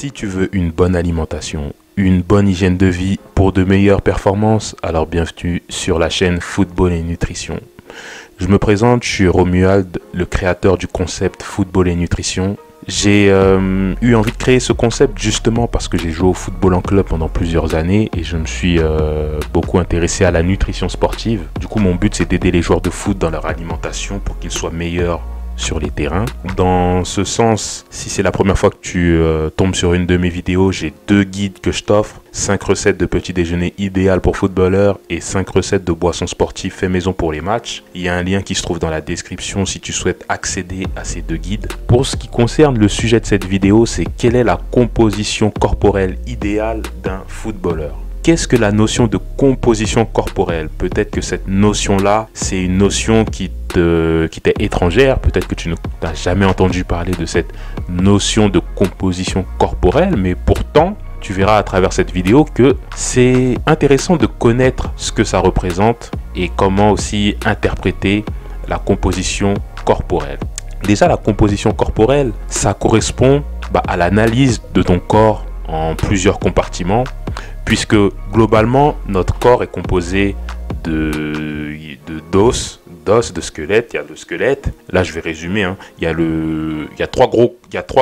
Si tu veux une bonne alimentation, une bonne hygiène de vie pour de meilleures performances, alors bienvenue sur la chaîne Football et Nutrition. Je me présente, je suis Romuald, le créateur du concept Football et Nutrition. J'ai eu envie de créer ce concept justement parce que j'ai joué au football en club pendant plusieurs années et je me suis beaucoup intéressé à la nutrition sportive. Du coup, mon but, c'est d'aider les joueurs de foot dans leur alimentation pour qu'ils soient meilleurs sur les terrains. Dans ce sens, si c'est la première fois que tu tombes sur une de mes vidéos, j'ai 2 guides que je t'offre, 5 recettes de petit déjeuner idéal pour footballeurs et 5 recettes de boissons sportives fait maison pour les matchs. Il y a un lien qui se trouve dans la description si tu souhaites accéder à ces 2 guides. Pour ce qui concerne le sujet de cette vidéo, c'est quelle est la composition corporelle idéale d'un footballeur. Qu'est-ce que la notion de composition corporelle? Peut-être que cette notion-là, c'est une notion qui t'est étrangère. Peut-être que tu n'as jamais entendu parler de cette notion de composition corporelle, mais pourtant, tu verras à travers cette vidéo que c'est intéressant de connaître ce que ça représente et comment aussi interpréter la composition corporelle. Déjà, la composition corporelle, ça correspond à l'analyse de ton corps en plusieurs compartiments, puisque globalement, notre corps est composé d'os, de squelette. Il y a le squelette. Là, je vais résumer. Il y a 3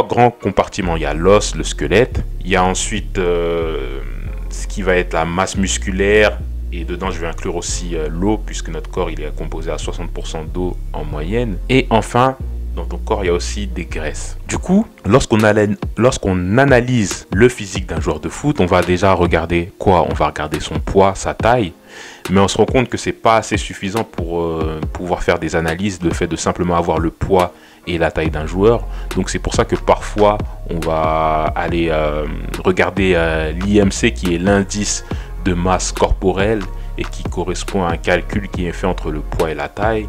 grands compartiments. Il y a l'os, le squelette. Il y a ensuite ce qui va être la masse musculaire. Et dedans, je vais inclure aussi l'eau, puisque notre corps il est composé à 60% d'eau en moyenne. Et enfin, dans ton corps, il y a aussi des graisses. Du coup, lorsqu'on analyse le physique d'un joueur de foot, on va déjà regarder quoi? On va regarder son poids, sa taille. Mais on se rend compte que c'est pas assez suffisant pour pouvoir faire des analyses, le fait de simplement avoir le poids et la taille d'un joueur. Donc c'est pour ça que parfois, on va aller regarder l'IMC, qui est l'indice de masse corporelle et qui correspond à un calcul qui est fait entre le poids et la taille.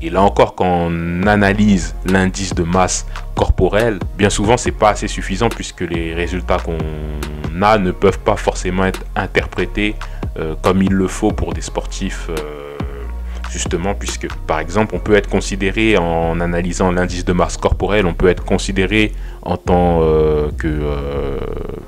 Et là encore, quand on analyse l'indice de masse corporelle, bien souvent, c'est pas assez suffisant puisque les résultats qu'on a ne peuvent pas forcément être interprétés comme il le faut pour des sportifs, justement, puisque par exemple, on peut être considéré, en analysant l'indice de masse corporelle, on peut être considéré en tant que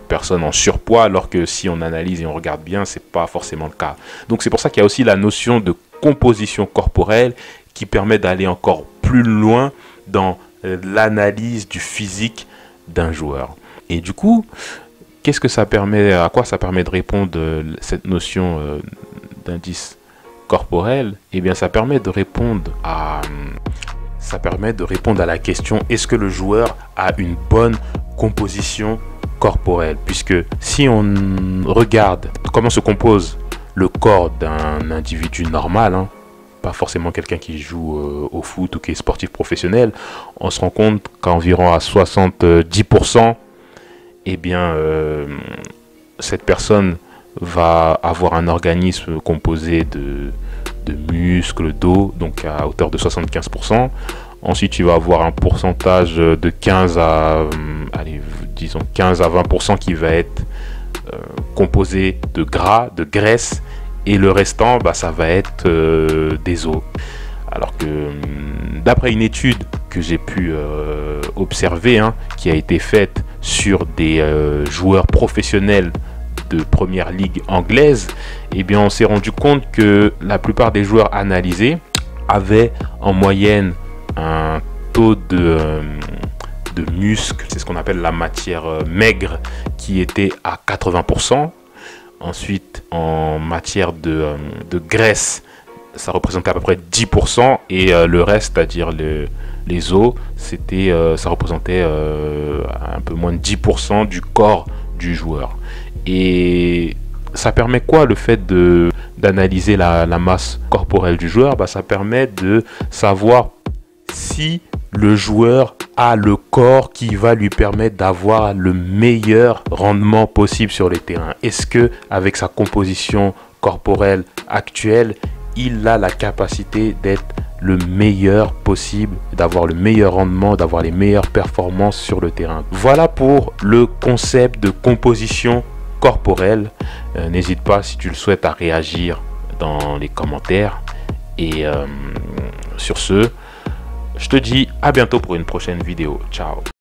personne en surpoids, alors que si on analyse et on regarde bien, c'est pas forcément le cas. Donc c'est pour ça qu'il y a aussi la notion de composition corporelle qui permet d'aller encore plus loin dans l'analyse du physique d'un joueur. Et du coup, qu'est-ce que ça permet, à quoi ça permet de répondre, cette notion d'indice corporel? Eh bien, ça permet de répondre à la question: est-ce que le joueur a une bonne composition corporelle? Puisque si on regarde comment se compose le corps d'un individu normal, pas forcément quelqu'un qui joue au foot ou qui est sportif professionnel, on se rend compte qu'environ à 70%, eh bien, cette personne va avoir un organisme composé de muscles, d'eau, donc à hauteur de 75%. Ensuite, tu vas avoir un pourcentage de 15 à 20% qui va être composé de gras, de graisse, et le restant, ça va être des os. Alors que d'après une étude que j'ai pu observer, qui a été faite sur des joueurs professionnels de première ligue anglaise, eh bien on s'est rendu compte que la plupart des joueurs analysés avaient en moyenne un taux de muscle, c'est ce qu'on appelle la matière maigre, qui était à 80%. Ensuite, en matière de graisse, ça représentait à peu près 10%, et le reste, c'est-à-dire les os, ça représentait un peu moins de 10% du corps du joueur. Et ça permet quoi, le fait d'analyser la masse corporelle du joueur? Ça permet de savoir si le joueur a le corps qui va lui permettre d'avoir le meilleur rendement possible sur les terrains. Est-ce que, avec sa composition corporelle actuelle, il a la capacité d'être le meilleur possible, d'avoir le meilleur rendement, d'avoir les meilleures performances sur le terrain? Voilà pour le concept de composition corporelle. N'hésite pas, si tu le souhaites, à réagir dans les commentaires. Et sur ce, je te dis à bientôt pour une prochaine vidéo. Ciao.